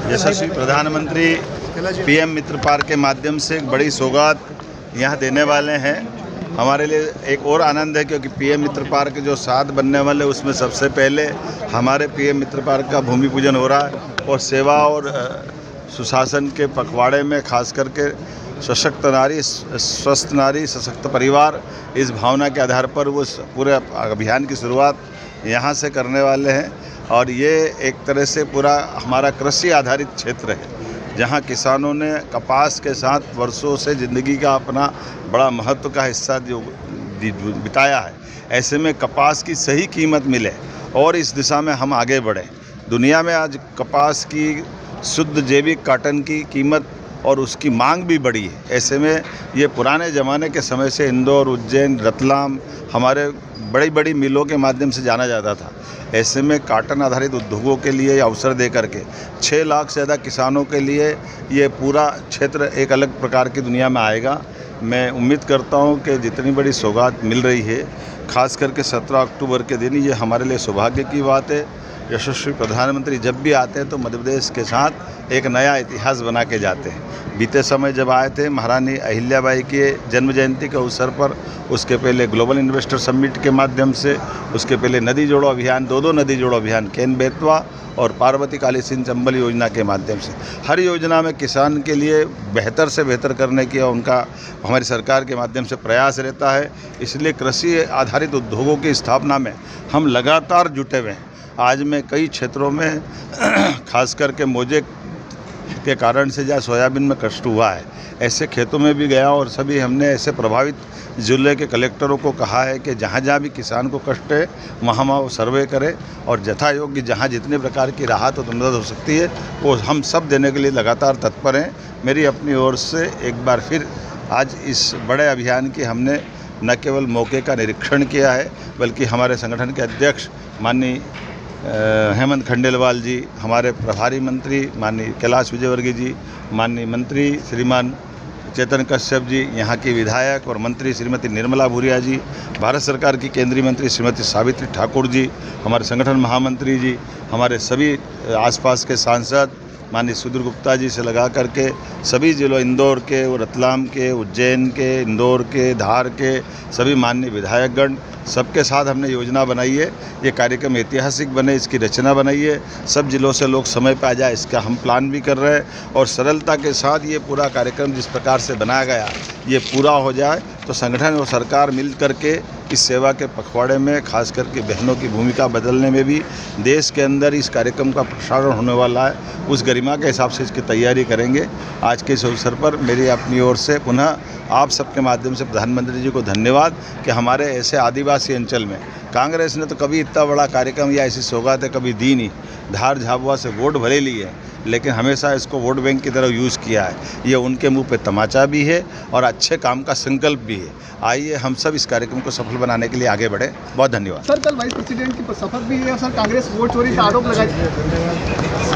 यशस्वी प्रधानमंत्री पीएम मित्र पार्क के माध्यम से एक बड़ी सौगात यहाँ देने वाले हैं। हमारे लिए एक और आनंद है क्योंकि पीएम मित्र पार्क जो 7 बनने वाले उसमें सबसे पहले हमारे पीएम मित्र पार्क का भूमि पूजन हो रहा है और सेवा और सुशासन के पखवाड़े में खास करके सशक्त नारी, स्वस्थ नारी, सशक्त परिवार, इस भावना के आधार पर वो पूरे अभियान की शुरुआत यहाँ से करने वाले हैं। और ये एक तरह से पूरा हमारा कृषि आधारित क्षेत्र है जहाँ किसानों ने कपास के साथ वर्षों से ज़िंदगी का अपना बड़ा महत्व का हिस्सा जो बिताया है। ऐसे में कपास की सही कीमत मिले और इस दिशा में हम आगे बढ़ें। दुनिया में आज कपास की शुद्ध जैविक कॉटन की कीमत और उसकी मांग भी बढ़ी है। ऐसे में ये पुराने ज़माने के समय से इंदौर, उज्जैन, रतलाम हमारे बड़ी बड़ी मिलों के माध्यम से जाना जाता था। ऐसे में कॉटन आधारित उद्योगों के लिए अवसर दे करके 6 लाख से ज़्यादा किसानों के लिए ये पूरा क्षेत्र एक अलग प्रकार की दुनिया में आएगा। मैं उम्मीद करता हूँ कि जितनी बड़ी सौगात मिल रही है, खास करके 17 अक्टूबर के दिन, ये हमारे लिए सौभाग्य की बात है। यशस्वी प्रधानमंत्री जब भी आते हैं तो मध्य प्रदेश के साथ एक नया इतिहास बना के जाते हैं। बीते समय जब आए थे महारानी अहिल्याबाई के जन्म जयंती के अवसर पर, उसके पहले ग्लोबल इन्वेस्टर समिट के माध्यम से, उसके पहले नदी जोड़ो अभियान, 2 नदी जोड़ो अभियान, केन बेतवा और पार्वती काली सिंध चंबल योजना के माध्यम से, हर योजना में किसान के लिए बेहतर से बेहतर करने की उनका हमारी सरकार के माध्यम से प्रयास रहता है। इसलिए कृषि आधारित उद्योगों की स्थापना में हम लगातार जुटे हुए हैं। आज मैं कई क्षेत्रों में खास करके मोजे के कारण से जहाँ सोयाबीन में कष्ट हुआ है, ऐसे खेतों में भी गया और सभी हमने ऐसे प्रभावित ज़िले के कलेक्टरों को कहा है कि जहाँ जहाँ भी किसान को कष्ट है वहाँ वो सर्वे करे और यथा योग्य जहाँ जितने प्रकार की राहत और मदद हो सकती है वो हम सब देने के लिए लगातार तत्पर हैं। मेरी अपनी ओर से एक बार फिर आज इस बड़े अभियान की हमने न केवल मौके का निरीक्षण किया है बल्कि हमारे संगठन के अध्यक्ष माननीय हेमंत खंडेलवाल जी, हमारे प्रभारी मंत्री माननीय कैलाश विजयवर्गीय जी, माननीय मंत्री श्रीमान चेतन कश्यप जी, यहाँ की विधायक और मंत्री श्रीमती निर्मला भूरिया जी, भारत सरकार की केंद्रीय मंत्री श्रीमती सावित्री ठाकुर जी, हमारे संगठन महामंत्री जी, हमारे सभी आसपास के सांसद माननीय सुधीर गुप्ता जी से लगा करके सभी जिलों, इंदौर के, रतलाम के, उज्जैन के, इंदौर के, धार के सभी माननीय विधायकगण, सबके साथ हमने योजना बनाई है। ये कार्यक्रम ऐतिहासिक बने, इसकी रचना बनाई है, सब जिलों से लोग समय पे आ जाए, इसका हम प्लान भी कर रहे हैं और सरलता के साथ ये पूरा कार्यक्रम जिस प्रकार से बनाया गया ये पूरा हो जाए तो संगठन और सरकार मिल करके इस सेवा के पखवाड़े में खास करके बहनों की भूमिका बदलने में भी देश के अंदर इस कार्यक्रम का प्रसारण होने वाला है, उस गरिमा के हिसाब से इसकी तैयारी करेंगे। आज के इस अवसर पर मेरी अपनी ओर से पुनः आप सबके माध्यम से प्रधानमंत्री जी को धन्यवाद कि हमारे ऐसे आदिवासी अंचल में कांग्रेस ने तो कभी इतना बड़ा कार्यक्रम या ऐसी सौगातें कभी दी नहीं। धार झाबुआ से वोट भले लिए लेकिन हमेशा इसको वोट बैंक की तरह यूज़ किया है। ये उनके मुंह पे तमाचा भी है और अच्छे काम का संकल्प भी है। आइए हम सब इस कार्यक्रम को सफल बनाने के लिए आगे बढ़े। बहुत धन्यवाद। सर, कल वाइस प्रेसिडेंट की शपथ भी है और सर कांग्रेस वोट चोरी का आरोप लगाई।